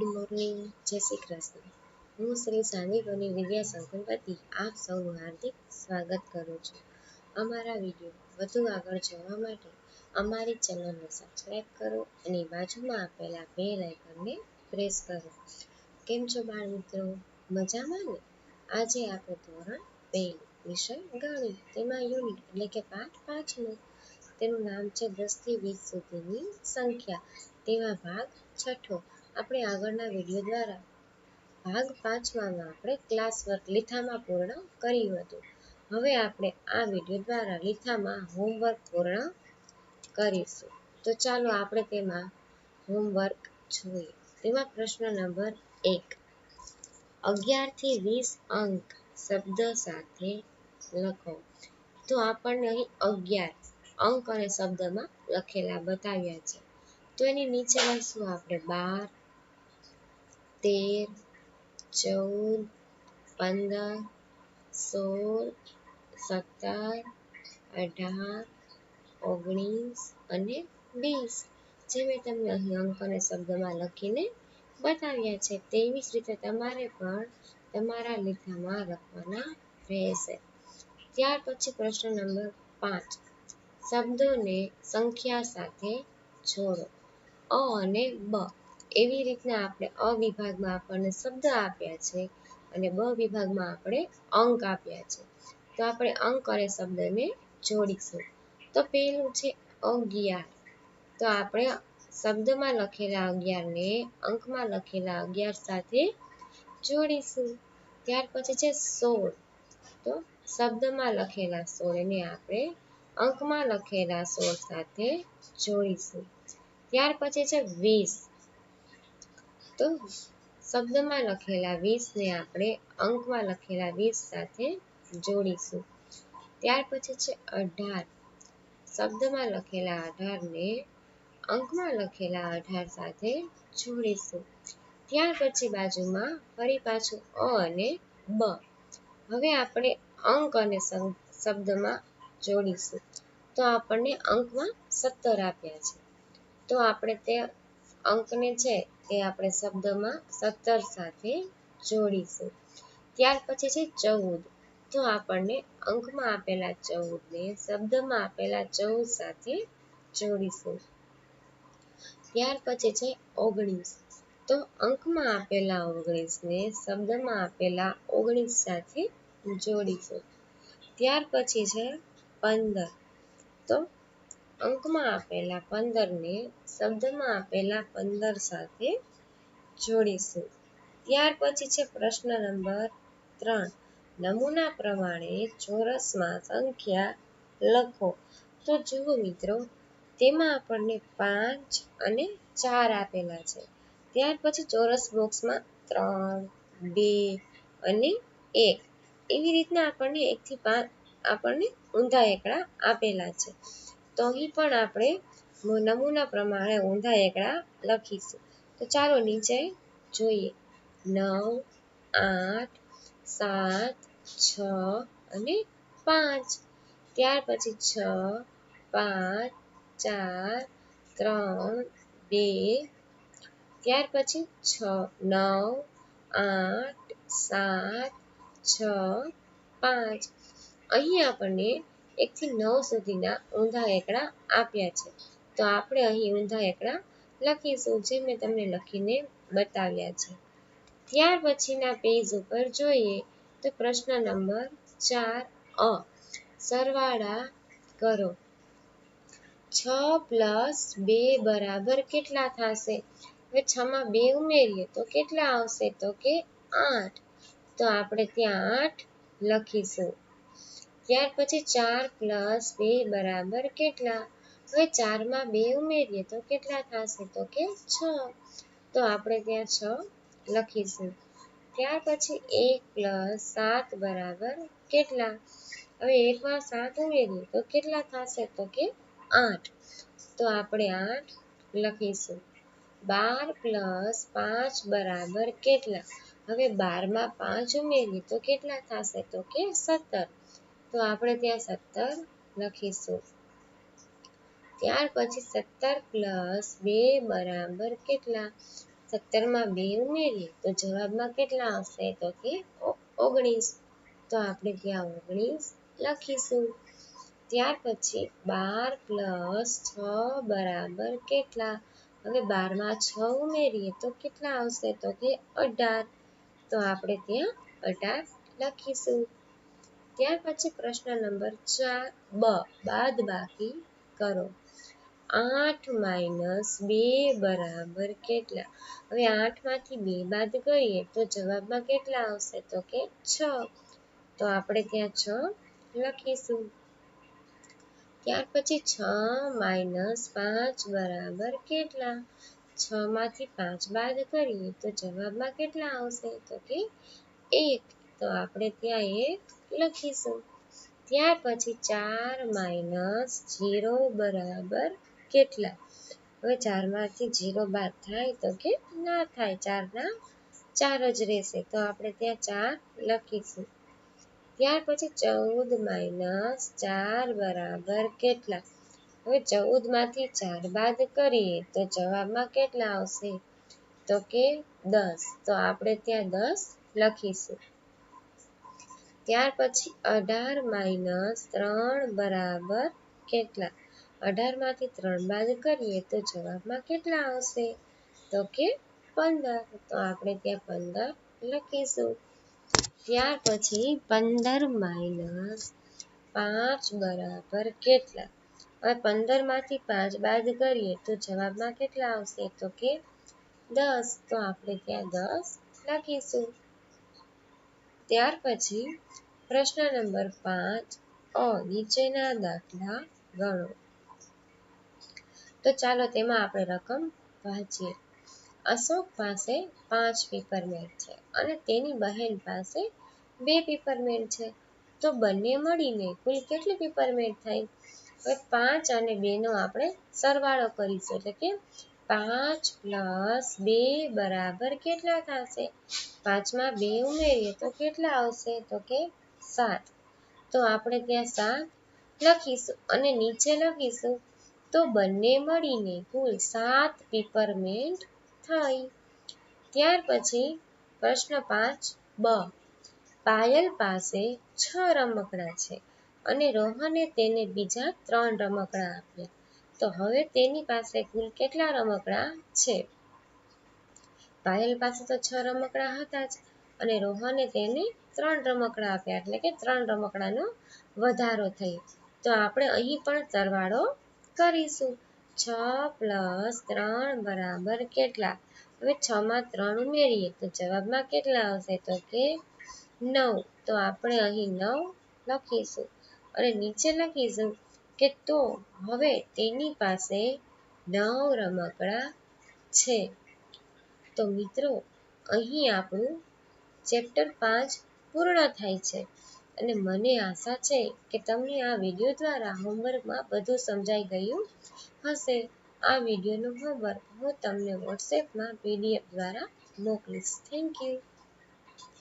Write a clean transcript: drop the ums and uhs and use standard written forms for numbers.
Good morning, જય શ્રી કૃષ્ણ. હું શ્રી સાંદીપની વિદ્યા સંકુલપતિ આપ સૌનું હાર્દિક સ્વાગત કરું છું. અમારા વિડીયો વધુ આગળ જોવા માટે અમારી ચેનલને સબસ્ક્રાઈબ કરો અને બાજુમાં આપેલા બેલ આઇકનને પ્રેસ કરો. કેમ છો બાળ મિત્રો? મજામાં ને? આજે આપણે ધોરણ 2 વિષય ગણિત, તેમાં યુનિટ એટલે કે પાઠ 5નું. તેનું નામ છે 10 થી 20 સુધીની સંખ્યા, તેમાં ભાગ 6. આપણે આગળના વિડીયો દ્વારા ભાગ 5માં આપણે ક્લાસ વર્ક લીથામાં પૂર્ણ કર્યું હતું. હવે આપણે આ વિડીયો દ્વારા લીથામાં હોમવર્ક પૂર્ણ કરીશું. તો ચાલો આપણે તેમાં હોમવર્ક જોઈએ. તેમાં પ્રશ્ન નંબર 1, 11 થી 20 અંક શબ્દ સાથે લખો. તો આપણને અહીં 11 અંક અને શબ્દમાં લખેલા બતાવ્યા છે. તો એની નીચે લખશું આપણે 12, 13, 14, 15, 16, 17, 18, 19 અને 20. જે મેં તમને અહીં અંક અને શબ્દમાં લખીને બતાવ્યા છે, તેવી જ રીતે તમારે પણ તમારા લીથામાં લખવાના રહેશે. ત્યાર પછી પ્રશ્ન નંબર 5, શબ્દોને સંખ્યા સાથે જોડો. અ અને બ એવી રીતના આપણે અ વિભાગમાં આપણને શબ્દ આપ્યા છે અને બ વિભાગમાં આપણે અંક આપ્યા છે. તો આપણે અંક અને શબ્દને જોડીશું. તો પહેલું છે 11. તો આપણે શબ્દમાં લખેલા 11 ને અંકમાં લખેલા 11 સાથે જોડીશું. ત્યાર પછી છે 16. તો શબ્દમાં લખેલા 16 ને આપણે અંકમાં લખેલા 16 સાથે જોડીશું. ત્યાર પછી છે 20. તો શબ્દમાં લખેલા 20 ને આપણે અંકમાં લખેલા 20 સાથે જોડીશું. ત્યાર પછી છે 18. શબ્દમાં લખેલા 18 ને અંકમાં લખેલા 18 સાથે જોડીશું. ત્યાર પછી બાજુમાં ફરી પાછું અ અને બ. હવે આપણે અંક અને શબ્દમાં જોડીશું. તો આપણને અંકમાં 17 આપ્યા છે. તો આપણે તે અંકને છે તે આપણે શબ્દમાં 17 સાથે જોડીશું. ત્યાર પછી છે 14. તો આપણને અંકમાં આપેલા 14 ને શબ્દમાં આપેલા 14 સાથે જોડીશું. ત્યાર પછી છે 19. તો અંકમાં આપેલા 19 ને શબ્દમાં આપેલા 19 સાથે જોડીશું. ત્યાર પછી છે 15. તો અંકમાં આપેલા 15 ને શબ્દમાં આપેલા 15 સાથે જોડીશું. ત્યાર પછી છે પ્રશ્ન નંબર 3, નમૂના પ્રમાણે ચોરસમાં સંખ્યા લખો. તો જુઓ મિત્રો, તેમાં આપણને 5 અને 4 આપેલા છે. ત્યાર પછી ચોરસ બોક્સમાં 3, 2 અને 1 એવી રીતના આપણને 1 થી 5 આપણને ઊંધા એકડા આપેલા છે. તો અહીં પણ આપણે નમૂના પ્રમાણે ઊંધા એકડા લખીશું. તો ચાલો નીચે જોઈએ. 9, 8, 7, 6 અને 5. ત્યાર પછી 6, 5, 4, 3, 2. ત્યાર પછી 9, 8, 7, 6, 5. અહીં આપણને 1 થી 9 સુધીના ઊંધા એકડા આપ્યા છે. તો આપણે અહીં ઊંધા એકડા લખીશું, જે મેં તમને લખીને બતાવ્યા છે. ત્યાર પછીના પેજ ઉપર જોઈએ તો પ્રશ્ન નંબર 4 અ, સરવાળા કરો. 6 + 2 બરાબર કેટલા થશે? હવે 6 માં 2 ઉમેરીએ તો કેટલા આવશે? તો કે 8. તો આપણે ત્યાં 8 લખીશું. ત્યાર પછી 4 + 2 બરાબર કેટલા? હવે 4 માં 2 ઉમેરીએ તો કેટલા થશે? તો કે 6. તો આપણે ત્યાં 6 લખીશું. ત્યાર પછી 1 + 7 બરાબર કેટલા? હવે 1 માં 7 ઉમેરીએ તો કેટલા થશે? તો કે 8. તો આપણે 8 લખીશું. 12 + 5 બરાબર કેટલા? હવે 12 માં 5 ઉમેરીએ તો કેટલા થશે? તો કે 17. તો આપણે ત્યાં 17 લખીશું. ત્યાર પછી 17 + 2 બરાબર કેટલા? 17 માં 2 ઉમેરીએ તો જવાબમાં કેટલા આવશે? તો કે 19. તો આપણે ત્યાં 19 લખીશું. ત્યાર પછી 12 + 6 બરાબર કેટલા? હવે 12 માં 6 ઉમેરીએ તો કેટલા આવશે? તો કે 18. તો આપણે ત્યાં 18 લખીશું. ત્યાર પછી પ્રશ્ન નંબર 4 બ, બાદબાકી કરો. 8 - 2 બરાબર કેટલા? હવે 8 માંથી 2 બાદ કરીએ તો જવાબમાં કેટલા આવશે? તો કે 6. તો આપણે ત્યાં 6 લખીશું. ત્યાર પછી 6 - 5 બરાબર કેટલા? 6 માંથી 5 બાદ કરીએ તો જવાબમાં કેટલા આવશે? તો કે 1. તો આપણે ત્યાં 1 લખીશું. ત્યાર પછી 4 - 0 બરાબર કેટલા? હવે 4 માંથી 0 બાદ થાય તો કે ના થાય, 4 ના 4 જ રહેશે. તો આપણે ત્યાં 4 લખીશું. ત્યાર પછી 14 - 4 બરાબર કેટલા? હવે 14 માંથી 4 બાદ કરીએ તો જવાબમાં કેટલા આવશે? તો કે 10. તો આપણે ત્યાં 10 લખીશું. ત્યાર પછી 18 - 3 બરાબર કેટલા? 18 માંથી 3 બાદ કરીએ તો જવાબમાં કેટલા આવશે? તો કે 15. તો આપણે ત્યાં 15 લખીશું. ત્યાર પછી 15 - 5 બરાબર કેટલા? હવે 15 માંથી 5 બાદ કરીએ તો જવાબમાં કેટલા આવશે? તો કે 10. તો આપણે ત્યાં 10 લખીશું. ત્યાર પછી પ્રશ્ન નંબર 5 અ, નીચેના દાખલા ગણો. તો ચાલો તેમાં આપણે રકમ વાંચીએ. અશોક પાસે 5 પીપરમેન્ટ છે અને તેની બહેન પાસે 2 પીપરમેન્ટ છે. તો બંને મળીને કુલ કેટલી પીપરમેન્ટ થઈ? હવે 5 અને 2 નો આપણે સરવાળો કરીશું, એટલે કે 5 + 2 બરાબર કેટલા થશે? 5 માં 2 ઉમેરીએ તો કેટલા આવશે? તો કે 7. તો આપણે ત્યાં 7 લખીશું અને નીચે લખીશું તો બંને મળીને કુલ 7 પીપરમેન્ટ થઈ. ત્યાર પછી પ્રશ્ન 5 બ, પાયલ પાસે 6 રમકડા છે અને રોહને તેને બીજા 3 રમકડા આપ્યા. તો હવે તેની પાસે કુલ કેટલા રમકડા છે? પાયલ પાસે તો 6 રમકડા હતા જ અને રોહને તેને 3 રમકડા આપ્યા, એટલે કે 3 રમકડાનો વધારો થયો. તો આપણે અહીં પણ સરવાળો કરીશું. 6 + 3 બરાબર કેટલા? હવે 6 માં 3 ઉમેરીએ તો જવાબમાં કેટલા આવશે? તો કે 9. તો આપણે અહીં 9 લખીશું અને નીચે લખીશું કે તો હવે તેની પાસે 9 રમકડા છે. તો મિત્રો, અહીં આપણું ચેપ્ટર 5 પૂર્ણ થાય છે અને મને આશા છે કે તમને આ વિડીયો દ્વારા હોમવર્કમાં બધું સમજાઈ ગયું હશે. આ વિડીયોનું હોમવર્ક હું તમને વોટ્સએપમાં PDF દ્વારા મોકલીશ. Thank you.